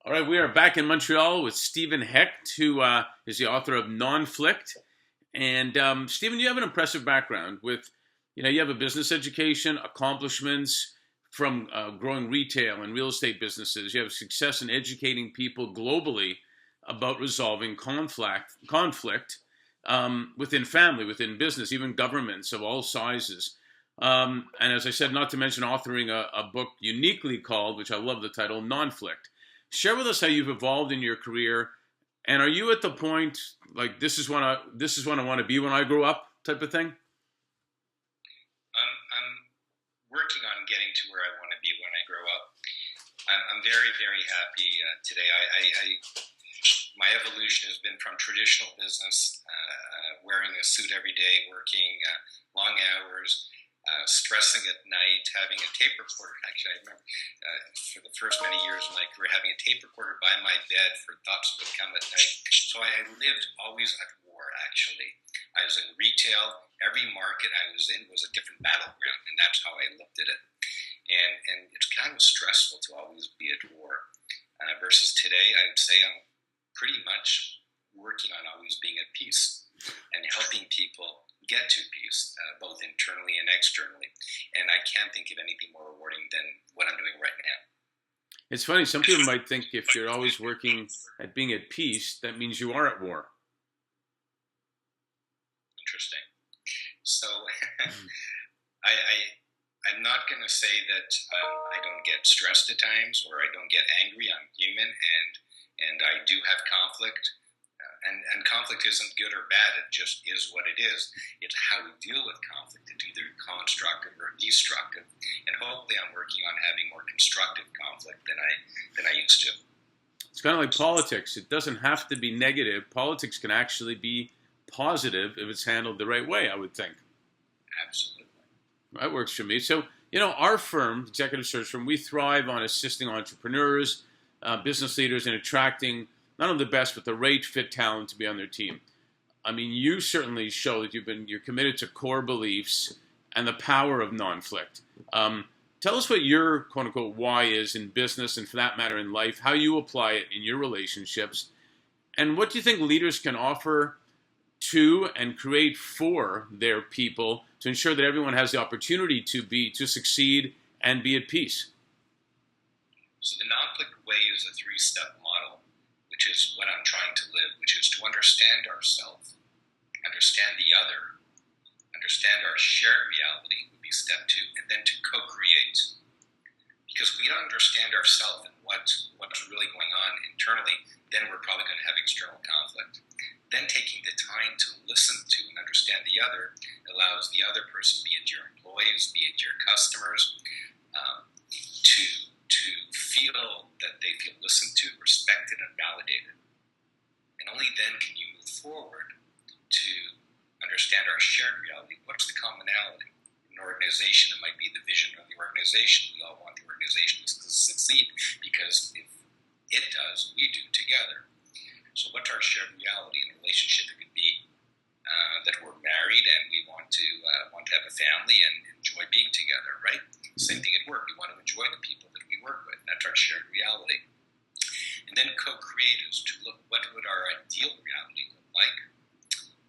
All right, we are back in Montreal with Stephen Hecht, who is the author of Nonflict. And Stephen, you have an impressive background with, you have a business education, accomplishments from growing retail and real estate businesses. You have success in educating people globally about resolving conflict within family, within business, even governments of all sizes. And as I said, not to mention authoring a book uniquely called, which I love the title, Nonflict. Share with us how you've evolved in your career, and are you at the point like this is what I want to be when I grow up type of thing? I'm working on getting to where I want to be when I grow up. I'm very, very happy today. My evolution has been from traditional business, wearing a suit every day, working long hours, stressing at night, having a tape recorder. Actually, I remember for the first many years of my career having a tape recorder by my bed for thoughts that would come at night. So I lived always at war, actually. I was in retail. Every market I was in was a different battleground, and that's how I looked at it. And it's kind of stressful to always be at war. Versus today, I'd say I'm pretty much working on always being at peace and helping people get to peace, both internally and externally. And I can't think of anything more rewarding than what I'm doing right now. It's funny, some people might think if you're always working at being at peace, that means you are at war. Interesting. So I'm not going to say that I don't get stressed at times or I don't get angry. I'm human, and I do have conflict. And conflict isn't good or bad. It just is what it is. It's how we deal with conflict. It's either constructive or destructive. And hopefully I'm working on having more constructive conflict than I used to. It's kind of like politics. It doesn't have to be negative. Politics can actually be positive if it's handled the right way, I would think. Absolutely. That works for me. So, our firm, Executive Search Firm, we thrive on assisting entrepreneurs, business leaders, and attracting not only the best, but the right fit talent to be on their team. I mean, you certainly show that you're committed to core beliefs and the power of nonflict. Tell us what your quote unquote why is in business and for that matter in life, how you apply it in your relationships, and what do you think leaders can offer to and create for their people to ensure that everyone has the opportunity to succeed and be at peace? So the nonflict way is a 3-step model, which is what I'm trying to live, which is to understand ourselves, understand the other, understand our shared reality would be step 2, and then to co-create. Because we don't understand ourselves and what's really going on internally, then we're probably going to have external conflict. Then taking the time to listen to and understand the other allows the other person, be it your employees, be it your customers, to feel that they feel listened to, respected, and validated. And only then can you move forward to understand our shared reality. What's the commonality? In an organization, it might be the vision of the organization. We all want the organization to succeed because if it does, we do together. So what's our shared reality in a relationship? It could be that we're married and we want to have a family and enjoy being together, right? Same thing at work. We want to enjoy the people that we work with. That's our shared reality. And then co-create is to look, what would our ideal reality look like?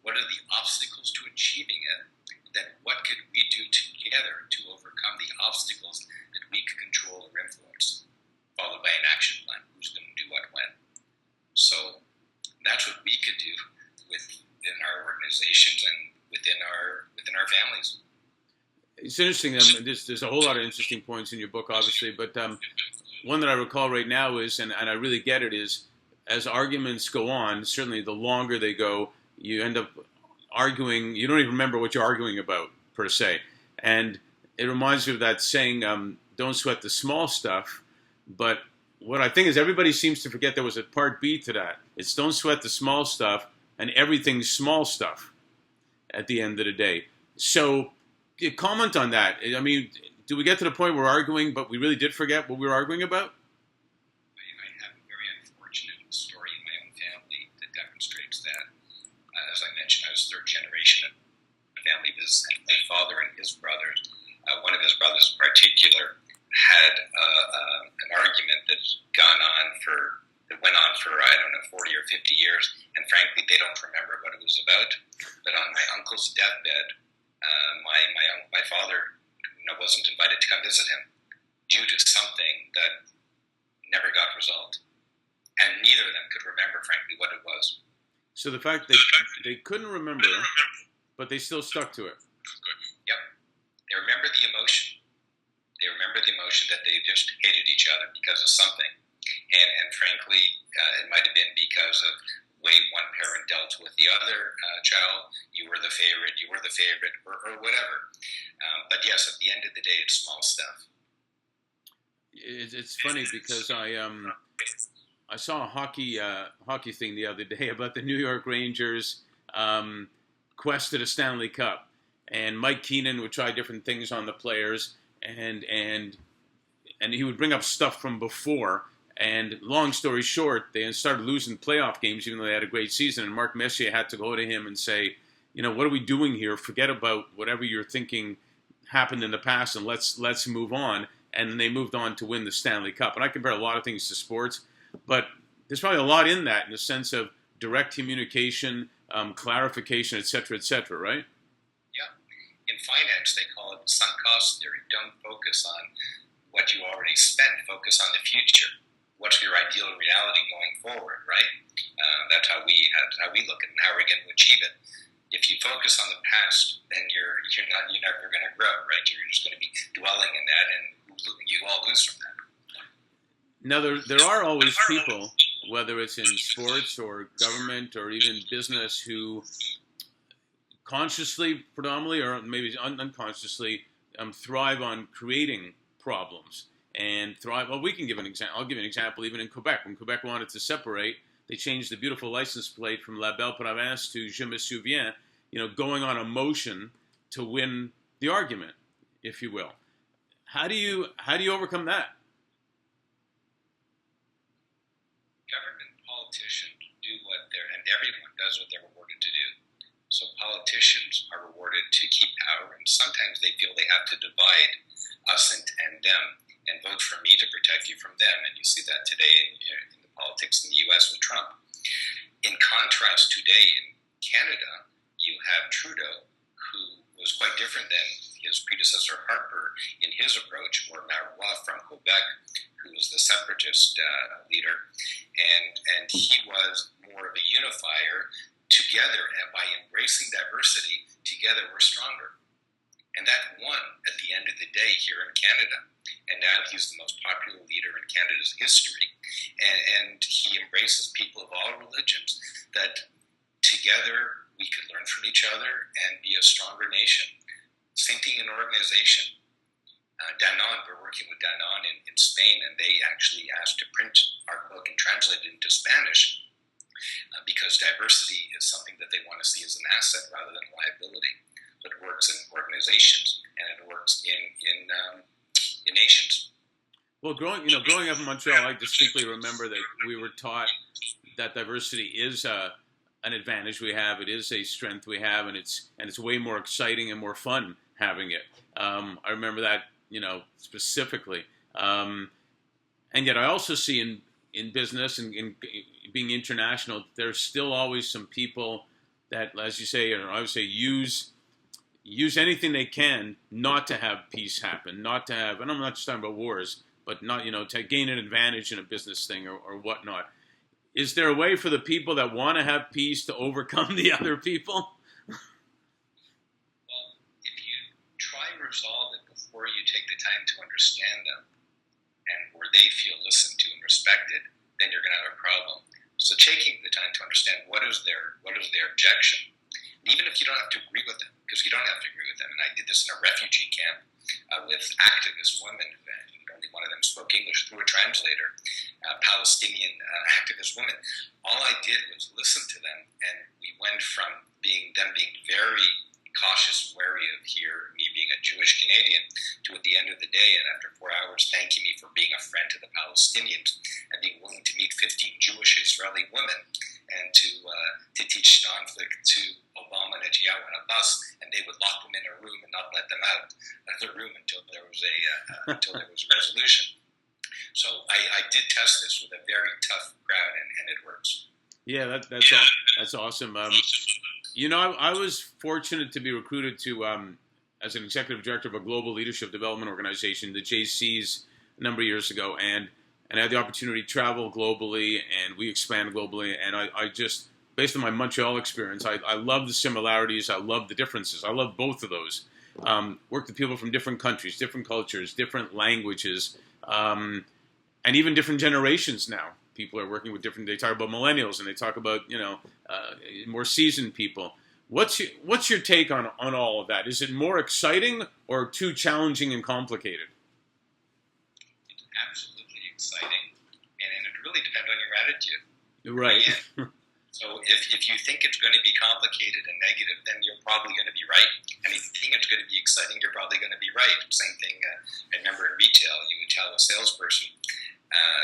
What are the obstacles to achieving it? Then what could we do together to overcome the obstacles that we could control or influence? Followed by an action plan. Who's going to do what when? So that's what we could do within our organizations and within our families. It's interesting. There's a whole lot of interesting points in your book, obviously, but one that I recall right now is, and I really get it, is as arguments go on, certainly the longer they go, you end up arguing. You don't even remember what you're arguing about, per se. And it reminds me of that saying, don't sweat the small stuff. But what I think is everybody seems to forget there was a part B to that. It's don't sweat the small stuff, and everything's small stuff at the end of the day. So comment on that. I mean, do we get to the point where we're arguing, but we really did forget what we were arguing about? I have a very unfortunate story in my own family that demonstrates that. As I mentioned, I was third generation of family business. My father and his brothers, one of his brothers in particular, had an argument that's gone on that went on for, I don't know, 40 or 50 years, and frankly, they don't remember what it was about. But on my uncle's deathbed, my father, wasn't invited to come visit him due to something that never got resolved, and neither of them could remember, frankly, what it was. So the fact that they couldn't remember, but they still stuck to it. Yep, they remember the emotion. They remember the emotion that they just hated each other because of something, and frankly, it might have been because of way one parent dealt with the other child. You were the favorite, or whatever. But yes, at the end of the day, it's small stuff. It's funny because I saw a hockey thing the other day about the New York Rangers quest to the Stanley Cup, and Mike Keenan would try different things on the players, and he would bring up stuff from before. And long story short, they started losing playoff games, even though they had a great season. And Mark Messier had to go to him and say, what are we doing here? Forget about whatever you're thinking happened in the past, and let's move on. And they moved on to win the Stanley Cup. And I compare a lot of things to sports, but there's probably a lot in that, in the sense of direct communication, clarification, et cetera, right? Yeah. In finance, they call it the sunk cost theory. Don't focus on what you already spent. Focus on the future. What's your ideal reality going forward, right? That's how we look at it and how we're going to achieve it. If you focus on the past, then you're never going to grow, right? You're just going to be dwelling in that, and you all lose from that. Now, there are always people, whether it's in sports or government or even business, who consciously, predominantly, or maybe unconsciously, thrive on creating problems. And thrive. Well, we can give an example. I'll give you an example. Even in Quebec, when Quebec wanted to separate, they changed the beautiful license plate from La Belle Province to Je me souviens. Going on a motion to win the argument, if you will. How do you overcome that? Government politicians do and everyone does what they're rewarded to do. So politicians are rewarded to keep power, and sometimes they feel they have to divide us and them. And vote for me to protect you from them. And you see that today in the politics in the U.S. with Trump. In contrast, today in Canada, you have Trudeau, who was quite different than his predecessor Harper in his approach, or Marois from Quebec, who was the separatist leader. And he was more of a unifier. Together, and by embracing diversity, together we're stronger. And that won at the end of the day here in Canada. And now he's the most popular leader in Canada's history. And he embraces people of all religions, that together we could learn from each other and be a stronger nation. Same thing in organization. Danone, we're working with Danone in Spain, and they actually asked to print our book and translate it into Spanish because diversity is something that they want to see as an asset rather than a liability. But it works in organizations, and it works in nations. Well, growing up in Montreal, I distinctly remember that we were taught that diversity is an advantage we have. It is a strength we have, and it's way more exciting and more fun having it. I remember that, specifically. And yet, I also see in business and in being international, there's still always some people that, as you say, or I would say, use anything they can not to have peace happen, not to have, and I'm not just talking about wars, but not, to gain an advantage in a business thing or whatnot. Is there a way for the people that want to have peace to overcome the other people? Well, if you try and resolve it before you take the time to understand them, and where they feel listened to and respected, then you're going to have a problem. So taking the time to understand what is their objection, even if you don't have to agree with them, because you don't have to agree with them. And I did this in a refugee camp with activist women, and only one of them spoke English through a translator, Palestinian activist women. All I did was listen to them, and we went from them being very cautious, wary of me being a Jewish Canadian, to at the end of the day, and after 4 hours, thanking me for being a friend to the Palestinians and being willing to meet 15 Jewish Israeli women and to teach conflict to Obama, Netanyahu on a bus, and they would lock them in a room and not let them out of the room until there was a resolution. So I did test this with a very tough crowd, and it works. Yeah, that's awesome. I was fortunate to be recruited to as an executive director of a global leadership development organization, the JCs, a number of years ago, and I had the opportunity to travel globally, and we expand globally. And I just, based on my Montreal experience, I love the similarities, I love the differences, I love both of those. Worked with people from different countries, different cultures, different languages, and even different generations now. People are working with different. They talk about millennials, and they talk about more seasoned people. What's your take on all of that? Is it more exciting or too challenging and complicated? It's absolutely exciting, and it really depends on your attitude. Right. So if you think it's going to be complicated and negative, then you're probably going to be right. And if you think it's going to be exciting, you're probably going to be right. Same thing. I remember in retail, you would tell a salesperson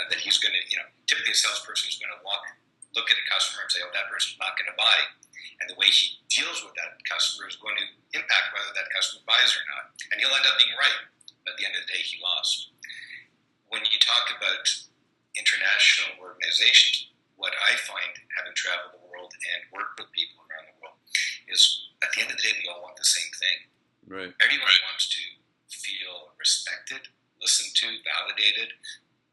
that he's going to, typically a salesperson is going to look at a customer and say, oh, that person's not going to buy. And the way he deals with that customer is going to impact whether that customer buys or not. And he'll end up being right. But at the end of the day, he lost. When you talk about international organizations, what I find, having traveled the world and worked with people around the world, is at the end of the day, we all want the same thing. Right. Everyone wants to feel respected, listened to, validated,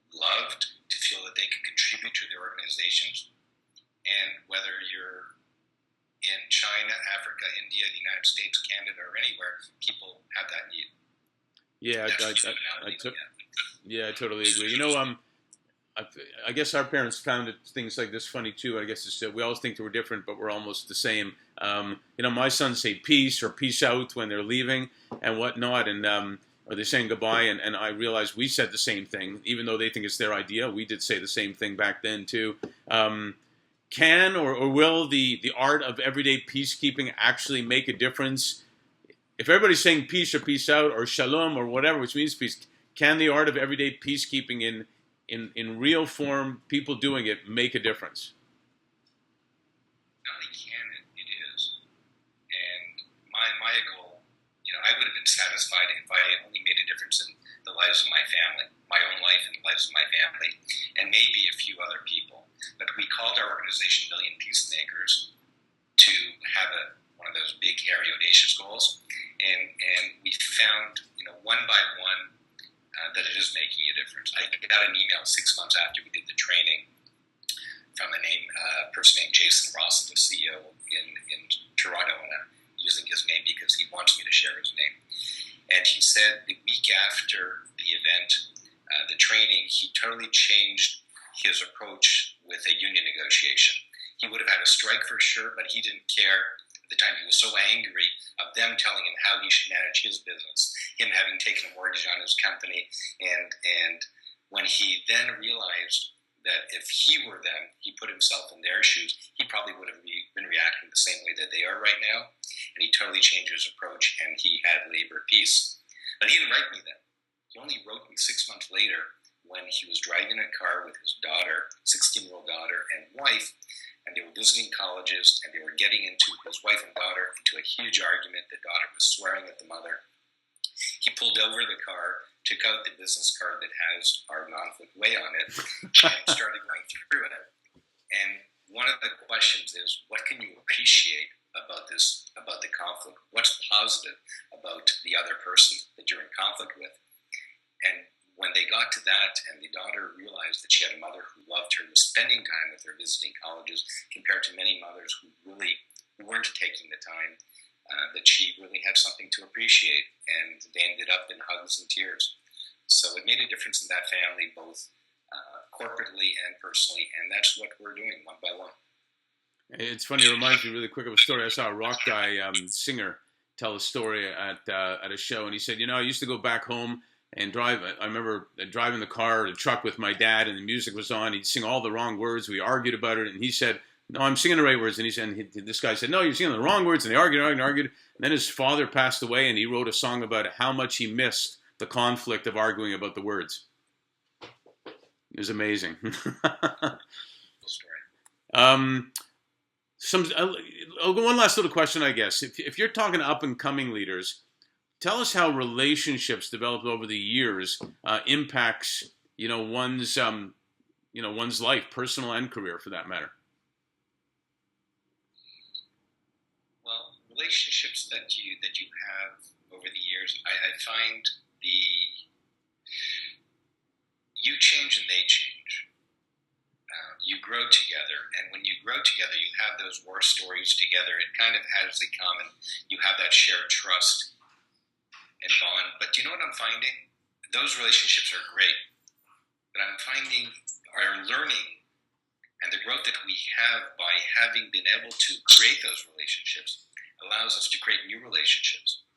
loved, to feel that they can contribute to their organizations. And whether you're in China, Africa, India, the United States, Canada, or anywhere, people have that need. Yeah, I totally agree. I guess our parents found things like this funny too. I guess we always think that we're different, but we're almost the same. My sons say peace or peace out when they're leaving and whatnot, and or they're saying goodbye. And I realized we said the same thing, even though they think it's their idea. We did say the same thing back then too. Can or will the art of everyday peacekeeping actually make a difference? If everybody's saying peace or peace out or shalom or whatever, which means peace, can the art of everyday peacekeeping in real form, people doing it, make a difference? Not only can it is. And my goal, I would have been satisfied if I had only made a difference in the lives of my family, my own life and the lives of my family, and maybe a few other people. But we called our organization Million Peacemakers to have one of those big, hairy, audacious goals. And we found, one by one, that it is making a difference. I got an email 6 months after we did the training from a person named Jason Ross, the CEO in Toronto, and I'm using his name because he wants me to share his name. And he said the week after the event, the training, he totally changed his approach with a union negotiation. He would have had a strike for sure, but he didn't care. At the time, he was so angry of them telling him how he should manage his business, him having taken a mortgage on his company, and when he then realized that if he were them, he put himself in their shoes, he probably would have been reacting the same way that they are right now, and he totally changed his approach, and he had labor peace. But he didn't write me then. He only wrote me 6 months later when he was driving a car with his daughter, 16-year-old daughter and wife, and they were visiting colleges, and they were getting into, his wife and daughter, into a huge argument. The daughter was swearing at the mother. He pulled over the car, took out the business card that has our non-flip way on it, and started going through it. And one of the questions is, what can you appreciate about the conflict? What's positive about the other person that you're in conflict with? And when they got to that, and the daughter realized that she had a mother who loved her, was spending time with her, visiting colleges, compared to many mothers who really weren't taking the time, that she really had something to appreciate, and they ended up in hugs and tears. So it made a difference in that family, both corporately and personally, and that's what we're doing one by one. It's funny, it reminds me really quick of a story. I saw a rock guy, singer, tell a story at a show, and he said, I used to go back home and drive. I remember driving the car or the truck with my dad, and the music was on. He'd sing all the wrong words. We argued about it, and he said, "No, I'm singing the right words." And this guy said, "No, you're singing the wrong words." And they argued. And then his father passed away, and he wrote a song about how much he missed the conflict of arguing about the words. It was amazing. One last little question, I guess. If you're talking to up-and-coming leaders, tell us how relationships developed over the years impacts one's life, personal and career, for that matter? Well, relationships that you have over the years, I find you change and they change. You grow together, and when you grow together, you have those war stories together. It kind of has a common, you have that shared trust and bond. But do you know what I'm finding? Those relationships are great, but I'm finding our learning and the growth that we have by having been able to create those relationships allows us to create new relationships.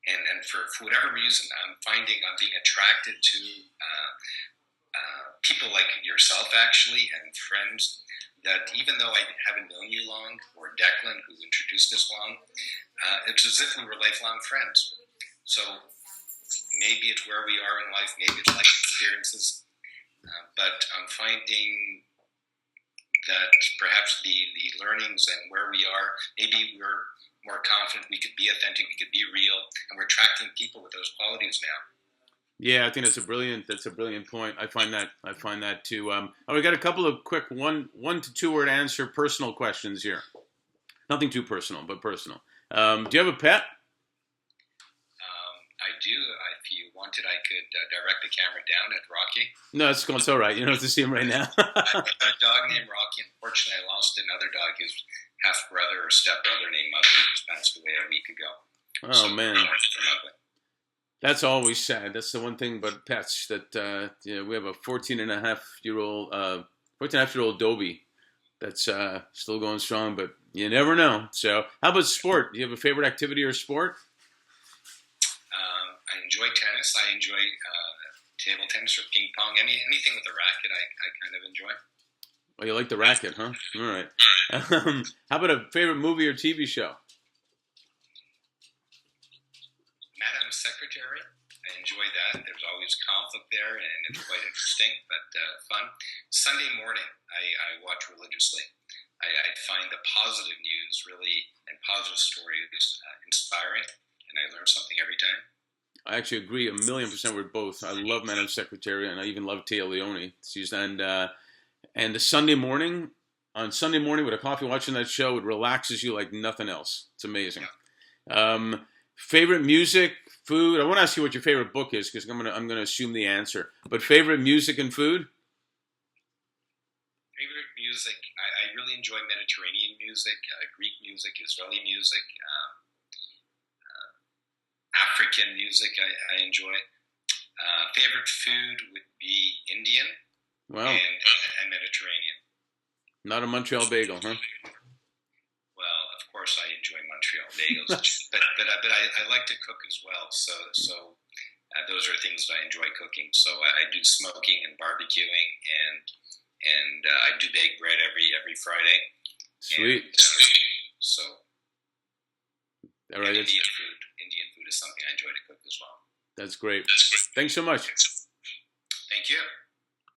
And for whatever reason, I'm finding I'm being attracted to people like yourself, actually, and friends that even though I haven't known you long, or Declan, who introduced us long, it's as if we were lifelong friends. So maybe it's where we are in life, maybe it's life experiences, but I'm finding that perhaps the learnings and where we are, maybe we're more confident, we could be authentic, we could be real, and we're attracting people with those qualities now. Yeah, I think that's a brilliant point. I find that too. We got a couple of quick 1 to 2 word answer personal questions here. Nothing too personal, but personal. Do you have a pet? I do. If you wanted, I could direct the camera down at Rocky. No, it's all right. You don't have to see him right now. I've got a dog named Rocky. Unfortunately, I lost another dog, his half-brother or step-brother named Muggley, who just passed away a week ago. Oh, so, man. That's always sad. That's the one thing about pets that we have a 14.5-year-old Dobie that's still going strong, but you never know. So, how about sport? Do you have a favorite activity or sport? I enjoy tennis. I enjoy table tennis or ping pong. Anything with a racket, I kind of enjoy. Oh, you like the racket, huh? All right. How about a favorite movie or TV show? Madam Secretary. I enjoy that. There's always conflict there, and it's quite interesting, but fun. Sunday morning, I watch religiously. I find the positive news really and positive stories inspiring, and I learn something every time. I actually agree 1,000,000% with both. I love Madam Secretary, and I even love Tia Leone. And the Sunday morning with a coffee watching that show, it relaxes you like nothing else. It's amazing. Yeah. Favorite music, food. I want to ask you what your favorite book is because I'm gonna assume the answer. But favorite music and food. Favorite music. I really enjoy Mediterranean music, Greek music, Israeli music. African music I enjoy. Favorite food would be Indian. Wow. And Mediterranean. Not a Montreal bagel, huh? Well, of course I enjoy Montreal bagels, but I like to cook as well. So those are things that I enjoy cooking. So I do smoking and barbecuing, and I do bake bread every Friday. Sweet. And, so. All right. Indian food is something I enjoy to cook as well. That's great. Thanks so much. Thank you.